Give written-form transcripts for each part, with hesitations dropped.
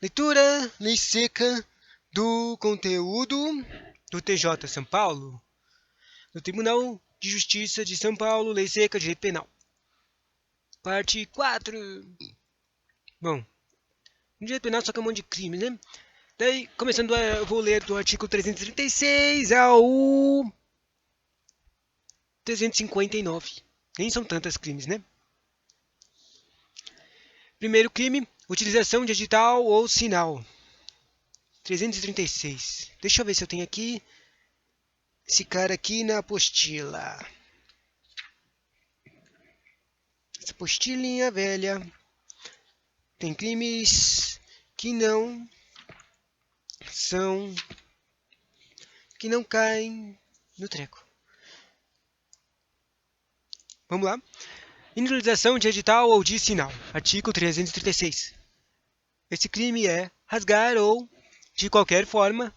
Leitura, lei seca do conteúdo do TJ São Paulo, do Tribunal de Justiça de São Paulo, lei seca, direito penal. Parte 4. Bom, no direito penal só que é um monte de crime, né? Daí, começando, eu vou ler do artigo 336 ao 359. Nem são tantos crimes, né? Primeiro crime, utilização de edital ou sinal. 336. Deixa eu ver se eu tenho aqui esse cara aqui na apostila. Essa apostilinha velha. Tem crimes que não caem no treco. Vamos lá. Inutilização de edital ou de sinal. Artigo 336. Esse crime é rasgar ou, de qualquer forma,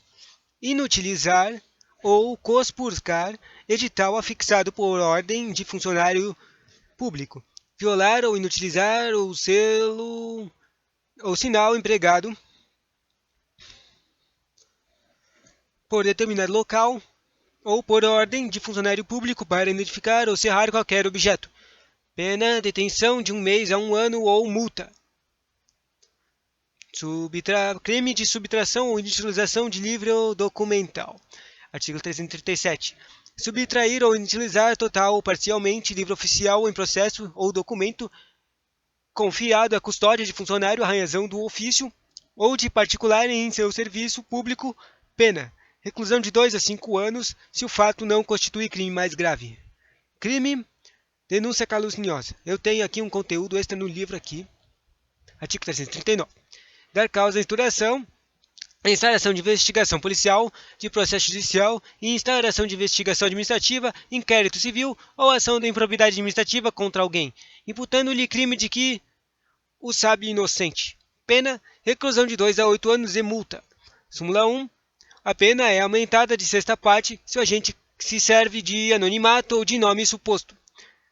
inutilizar ou conspurcar edital afixado por ordem de funcionário público. Violar ou inutilizar o selo ou sinal empregado por determinado local ou por ordem de funcionário público para identificar ou serrar qualquer objeto. Pena, detenção de 1 mês a 1 ano ou multa. Crime de subtração ou inutilização de livro documental. Artigo 337. Subtrair ou inutilizar total ou parcialmente livro oficial em processo ou documento confiado à custódia de funcionário à razão do ofício ou de particular em seu serviço público. Pena, reclusão de 2 a 5 anos se o fato não constitui crime mais grave. Crime, denúncia caluniosa. Eu tenho aqui um conteúdo extra no livro aqui. Artigo 339. Dar causa à instauração, instauração de investigação policial, de processo judicial e instauração de investigação administrativa, inquérito civil ou ação de improbidade administrativa contra alguém, imputando-lhe crime de que o sabe inocente. Pena, reclusão de 2 a 8 anos e multa. Súmula 1. A pena é aumentada de sexta parte se o agente se serve de anonimato ou de nome suposto.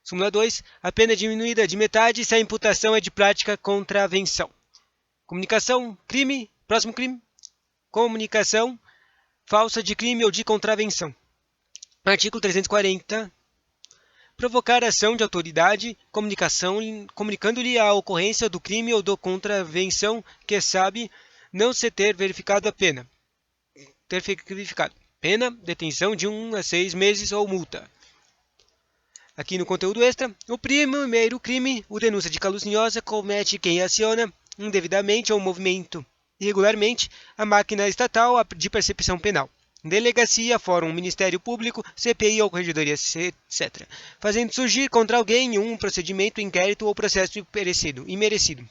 Súmula 2. A pena é diminuída de metade se a imputação é de prática contravenção. Comunicação, crime, próximo crime. Comunicação falsa de crime ou de contravenção. Artigo 340. Provocar ação de autoridade, comunicando-lhe a ocorrência do crime ou da contravenção que sabe não se ter verificado a pena. Pena, detenção de 1 a 6 meses ou multa. Aqui no conteúdo extra, o primeiro crime, o denúncia de caluniosa, comete quem aciona indevidamente ou movimento irregularmente a máquina estatal de percepção penal. Delegacia, fórum, Ministério Público, CPI ou Corregedoria, etc. Fazendo surgir contra alguém um procedimento, inquérito ou processo imerecido.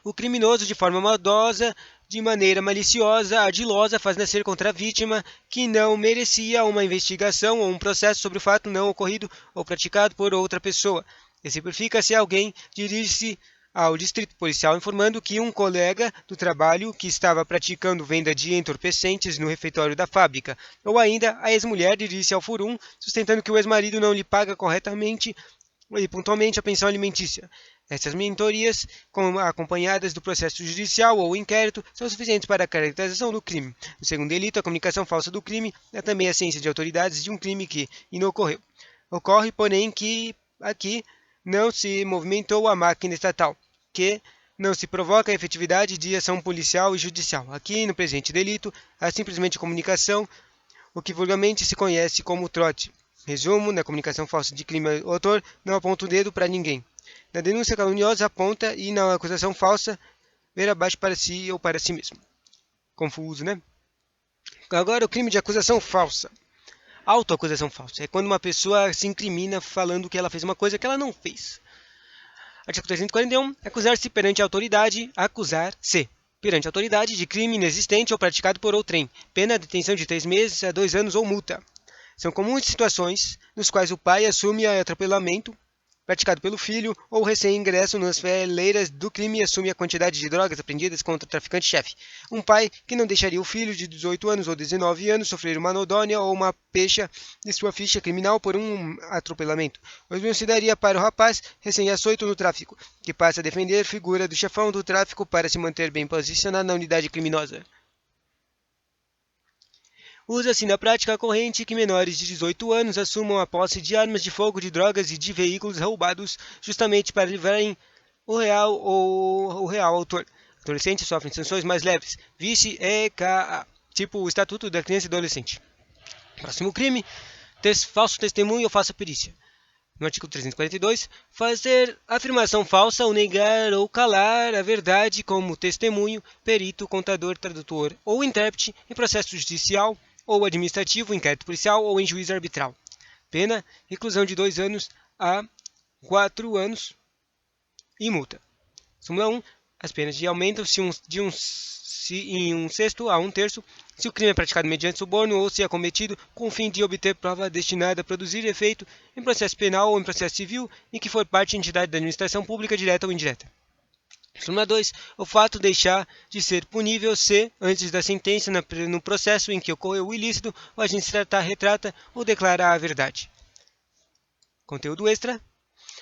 O criminoso, de forma maldosa, de maneira maliciosa, ardilosa, faz nascer contra a vítima que não merecia uma investigação ou um processo sobre o fato não ocorrido ou praticado por outra pessoa. Exemplifica-se alguém dirige-se ao distrito policial informando que um colega do trabalho que estava praticando venda de entorpecentes no refeitório da fábrica, ou ainda a ex-mulher dirige-se ao furum sustentando que o ex-marido não lhe paga corretamente e pontualmente a pensão alimentícia. Essas mentorias, acompanhadas do processo judicial ou inquérito, são suficientes para a caracterização do crime. O segundo delito, a comunicação falsa do crime, é também a ciência de autoridades de um crime que inocorreu. Ocorre, porém, que aqui não se movimentou a máquina estatal, que não se provoca a efetividade de ação policial e judicial. Aqui, no presente delito, há simplesmente comunicação, o que vulgarmente se conhece como trote. Resumo, na comunicação falsa de crime, o autor não aponta o dedo para ninguém. Na denúncia caluniosa, aponta e na acusação falsa, ver abaixo para si ou para si mesmo. Confuso, né? Agora, o crime de acusação falsa. Autoacusação falsa. É quando uma pessoa se incrimina falando que ela fez uma coisa que ela não fez. Artigo 341. Acusar-se perante a autoridade. Acusar-se perante a autoridade de crime inexistente ou praticado por outrem. Pena, detenção de 3 meses a 2 anos ou multa. São comuns situações nos quais o pai assume atropelamento praticado pelo filho ou recém-ingresso nas fileiras do crime e assume a quantidade de drogas apreendidas contra o traficante-chefe. Um pai que não deixaria o filho de 18 anos ou 19 anos sofrer uma anodônia ou uma pecha de sua ficha criminal por um atropelamento. O mesmo se daria para o rapaz recém-açoito no tráfico, que passa a defender a figura do chefão do tráfico para se manter bem posicionado na unidade criminosa. Usa-se na prática corrente que menores de 18 anos assumam a posse de armas de fogo, de drogas e de veículos roubados, justamente para livrarem o real autor. Adolescentes sofrem sanções mais leves, vice EKA, tipo o Estatuto da Criança e Adolescente. Próximo crime, falso testemunho ou falsa perícia. No artigo 342, fazer afirmação falsa ou negar ou calar a verdade como testemunho, perito, contador, tradutor ou intérprete em processo judicial ou administrativo, inquérito policial ou em juízo arbitral. Pena, reclusão de 2 anos a 4 anos e multa. Súmula 1. As penas aumentam em 1/6 a 1/3 se o crime é praticado mediante suborno ou se é cometido com o fim de obter prova destinada a produzir efeito em processo penal ou em processo civil em que for parte entidade da administração pública direta ou indireta. Súmula 2. O fato deixar de ser punível se, antes da sentença no processo em que ocorreu o ilícito, o agente retrata ou declara a verdade. Conteúdo extra.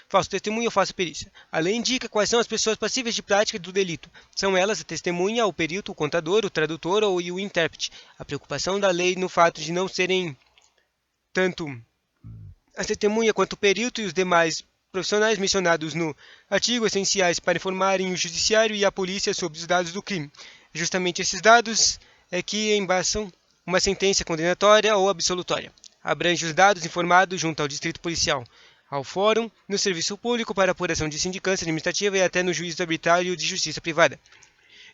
Falso testemunho ou falsa perícia. A lei indica quais são as pessoas passíveis de prática do delito. São elas a testemunha, o perito, o contador, o tradutor ou o intérprete. A preocupação da lei no fato de não serem tanto a testemunha quanto o perito e os demais profissionais mencionados no artigo essenciais para informarem o judiciário e a polícia sobre os dados do crime. Justamente esses dados é que embasam uma sentença condenatória ou absolutória. Abrange os dados informados junto ao distrito policial, ao fórum, no serviço público para apuração de sindicância administrativa e até no juízo arbitrário de justiça privada.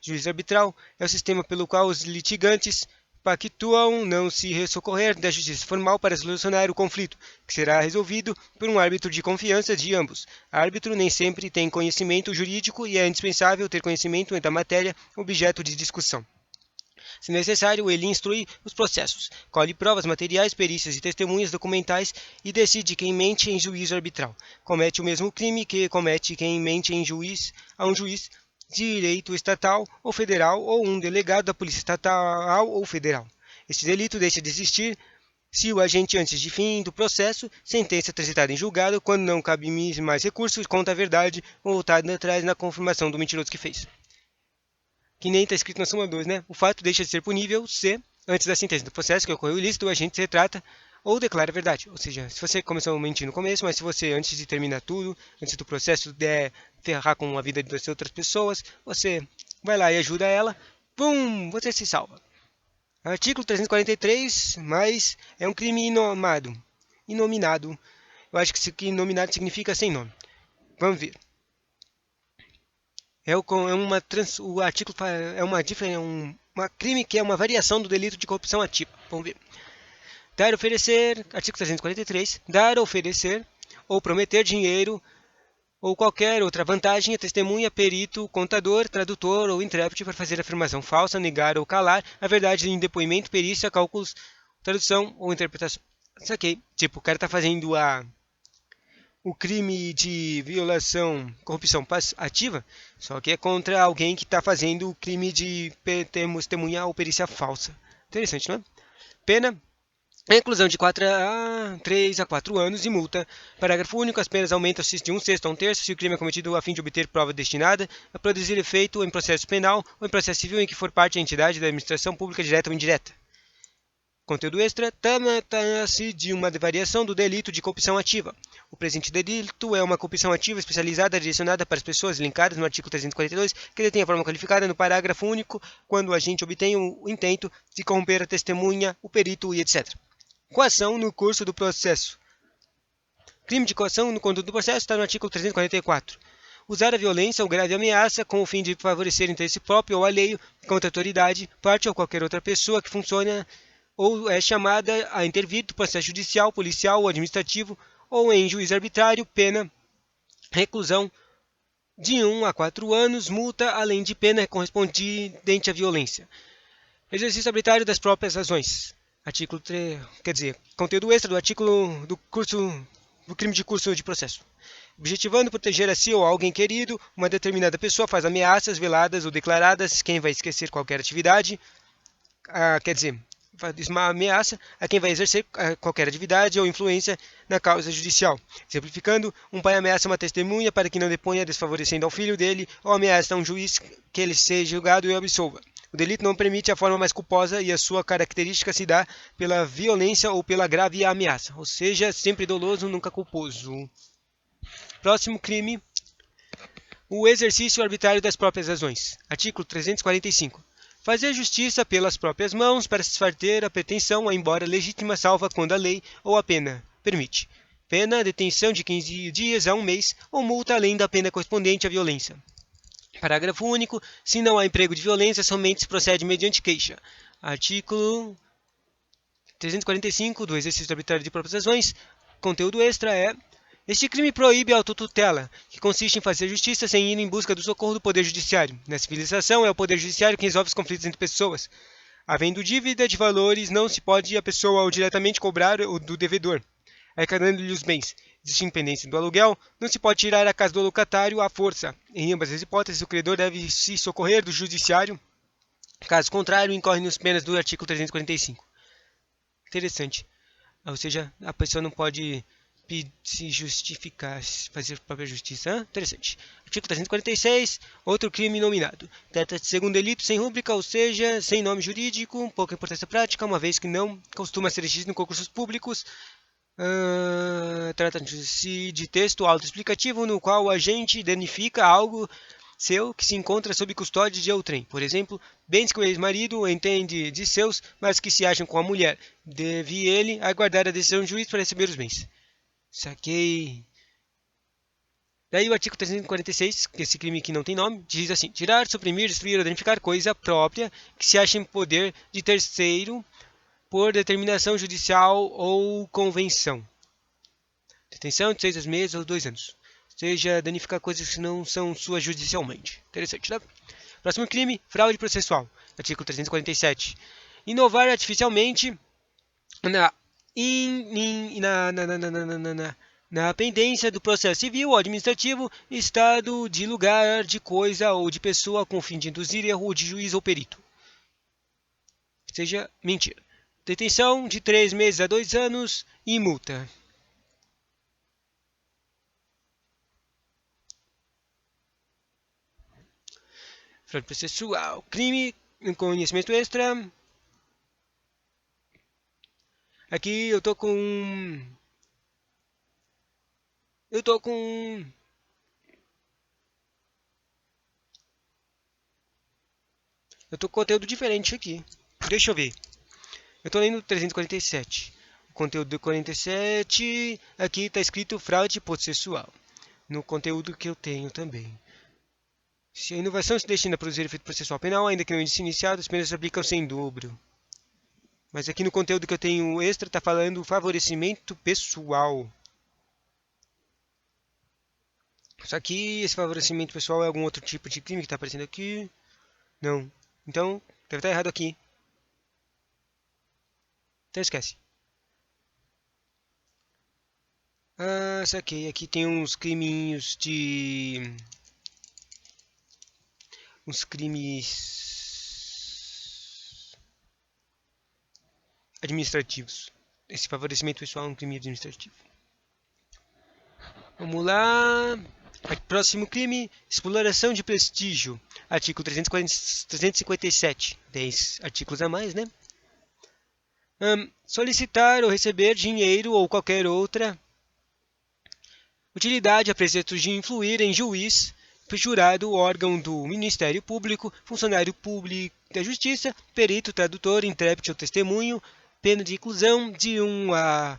Juízo arbitral é o sistema pelo qual os litigantes pactuam não se socorrer da justiça formal para solucionar o conflito, que será resolvido por um árbitro de confiança de ambos. O árbitro nem sempre tem conhecimento jurídico e é indispensável ter conhecimento da matéria objeto de discussão. Se necessário, ele instrui os processos, colhe provas materiais, perícias e testemunhas documentais e decide quem mente em juízo arbitral. Comete o mesmo crime que comete quem mente a um juiz direito estatal ou federal ou um delegado da polícia estatal ou federal. Este delito deixa de existir se o agente, antes de fim do processo, sentença transitada em julgado, quando não cabe mais recursos, conta a verdade, voltado atrás na confirmação do mentiroso que fez. Que nem está escrito na súmula 2, né? O fato deixa de ser punível se, antes da sentença do processo que ocorreu o ilícito, o agente se retrata ou declara a verdade. Ou seja, se você começou a mentir no começo, mas se você, antes de terminar tudo, antes do processo, der ferrar com a vida das outras pessoas, você vai lá e ajuda ela, pum, você se salva. Artigo 343, mas é um crime inominado. Eu acho que isso aqui inominado significa sem nome. Vamos ver. O artigo é uma crime que é uma variação do delito de corrupção ativa. Vamos ver. Dar, oferecer, artigo 343, dar, oferecer ou prometer dinheiro ou qualquer outra vantagem a testemunha, perito, contador, tradutor ou intérprete para fazer afirmação falsa, negar ou calar a verdade em depoimento, perícia, cálculos, tradução ou interpretação. Isso aqui, tipo, o cara está fazendo o crime de violação, corrupção ativa, só que é contra alguém que está fazendo o crime de testemunha ou perícia falsa. Interessante, não é? Pena. Reclusão de 3 a 4 anos e multa. Parágrafo único. As penas aumentam-se de 1/6 a 1/3 se o crime é cometido a fim de obter prova destinada a produzir efeito em processo penal ou em processo civil em que for parte a entidade da administração pública direta ou indireta. Conteúdo extra. Trata-se de uma variação do delito de corrupção ativa. O presente delito é uma corrupção ativa especializada direcionada para as pessoas linkadas no artigo 342 que detém a forma qualificada no parágrafo único quando o agente obtém o intento de corromper a testemunha, o perito e etc. Coação no curso do processo. Crime de coação no conduto do processo está no artigo 344. Usar a violência ou grave ameaça com o fim de favorecer interesse próprio ou alheio contra a autoridade, parte ou qualquer outra pessoa que funciona ou é chamada a intervir do processo judicial, policial ou administrativo ou em juízo arbitrário, pena, reclusão de 1 a 4 anos, multa, além de pena correspondente à violência. Exercício arbitrário das próprias razões. Artigo 3, conteúdo extra do artigo do crime de curso de processo. Objetivando proteger a si ou alguém querido, uma determinada pessoa faz ameaças veladas ou declaradas. Quem vai esquecer qualquer atividade, quer dizer, faz uma ameaça a quem vai exercer qualquer atividade ou influência na causa judicial. Exemplificando, um pai ameaça uma testemunha para que não deponha, desfavorecendo ao filho dele, ou ameaça a um juiz que ele seja julgado e absolva. O delito não permite a forma mais culposa e a sua característica se dá pela violência ou pela grave ameaça, ou seja, sempre doloso, nunca culposo. Próximo crime, o exercício arbitrário das próprias razões. Artigo 345. Fazer justiça pelas próprias mãos para satisfazer a pretensão, embora legítima, salva quando a lei ou a pena permite. Pena, detenção de 15 dias a 1 mês ou multa além da pena correspondente à violência. Parágrafo único. Se não há emprego de violência, somente se procede mediante queixa. Artigo 345 do exercício arbitrário de próprias razões. Conteúdo extra é: este crime proíbe a autotutela, que consiste em fazer justiça sem ir em busca do socorro do Poder Judiciário. Na civilização, é o Poder Judiciário que resolve os conflitos entre pessoas. Havendo dívida de valores, não se pode a pessoa ou diretamente cobrar o do devedor, arrecadando-lhe os bens. Existindo pendência do aluguel, não se pode tirar a casa do locatário à força. Em ambas as hipóteses, o credor deve se socorrer do judiciário. Caso contrário, incorre nas penas do artigo 345. Interessante. Ou seja, a pessoa não pode se justificar, fazer própria justiça. Interessante. Artigo 346, outro crime nominado. Trata-se de segundo delito sem rúbrica, ou seja, sem nome jurídico, pouca importância prática, uma vez que não costuma ser exigido em concursos públicos. Trata-se de texto autoexplicativo no qual o agente danifica algo seu que se encontra sob custódia de outrem. Por exemplo, bens que o ex-marido entende de seus, mas que se acham com a mulher. Deve ele aguardar a decisão do juiz para receber os bens. Saquei. Daí o artigo 346, que esse crime que não tem nome, diz assim: tirar, suprimir, destruir ou danificar coisa própria que se acha em poder de terceiro por determinação judicial ou convenção. Detenção de 6 meses ou 2 anos. Ou seja, danificar coisas que não são suas judicialmente. Interessante, né? Próximo crime, fraude processual. Artigo 347. Inovar artificialmente na pendência do processo civil ou administrativo, estado de lugar, de coisa ou de pessoa com fim de induzir erro de juiz ou perito. Seja mentira. Detenção de 3 meses a 2 anos e multa. Fraude processual. Crime com conhecimento extra. Aqui eu tô com conteúdo diferente aqui. Deixa eu ver. Eu estou lendo 347. O conteúdo do 47, aqui está escrito fraude processual. No conteúdo que eu tenho também. Se a inovação se destina a produzir efeito processual penal, ainda que não índice iniciado, as penas se aplicam sem dobro. Mas aqui no conteúdo que eu tenho extra, está falando favorecimento pessoal. Só que esse favorecimento pessoal é algum outro tipo de crime que está aparecendo aqui? Não. Então, deve estar errado aqui. Então esquece. Saquei. Aqui tem uns criminhos de... uns crimes administrativos. Esse favorecimento pessoal é um crime administrativo. Vamos lá. Próximo crime, exploração de prestígio. Artigo 357. 10 artigos a mais, né? Solicitar ou receber dinheiro ou qualquer outra utilidade a pretexto de influir em juiz, jurado, órgão do Ministério Público, funcionário público da Justiça, perito, tradutor, intérprete ou testemunho, pena de reclusão de 1 a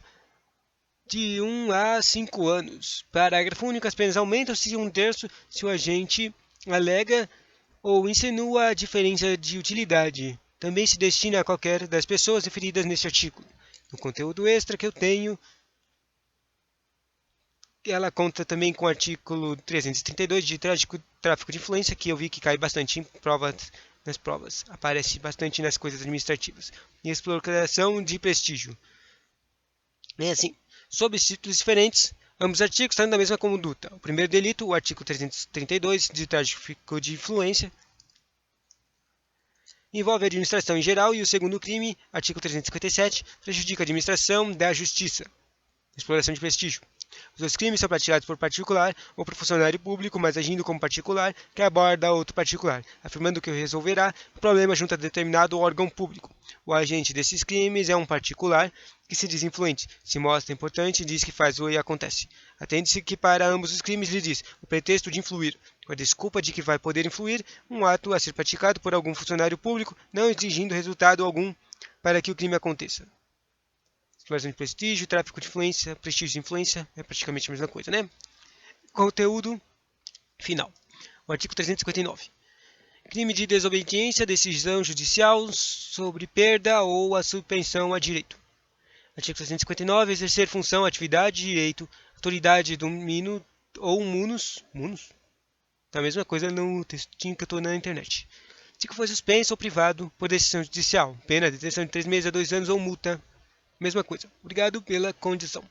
5 anos. Parágrafo único. As penas aumentam-se 1/3 se o agente alega ou insinua a diferença de utilidade. Também se destina a qualquer das pessoas referidas neste artigo. No conteúdo extra que eu tenho, ela conta também com o artigo 332 de tráfico de influência, que eu vi que cai bastante em nas provas. Aparece bastante nas coisas administrativas. E exploração de prestígio. É assim, sob títulos diferentes, Ambos os artigos estão da mesma conduta. O primeiro delito, o artigo 332, de tráfico de influência, envolve a administração em geral, e o segundo crime, artigo 357, prejudica a administração da justiça. Exploração de prestígio. Os dois crimes são praticados por particular ou por funcionário público, mas agindo como particular, que aborda outro particular, afirmando que resolverá o problema junto a determinado órgão público. O agente desses crimes é um particular que se diz influente, se mostra importante e diz que faz o e acontece. Atende-se que para ambos os crimes lhe diz o pretexto de influir, com a desculpa de que vai poder influir um ato a ser praticado por algum funcionário público, não exigindo resultado algum para que o crime aconteça. Exploração de prestígio, tráfico de influência, prestígio de influência, é praticamente a mesma coisa, né? Conteúdo final. O artigo 359. Crime de desobediência, decisão judicial sobre perda ou a suspensão a direito. Artigo 359. Exercer função, atividade, direito, autoridade, domínio ou munus. Munus? Tá a mesma coisa no textinho que eu estou na internet. Se for suspenso ou privado por decisão judicial. Pena, detenção de 3 meses a 2 anos ou multa. Mesma coisa. Obrigado pela condição.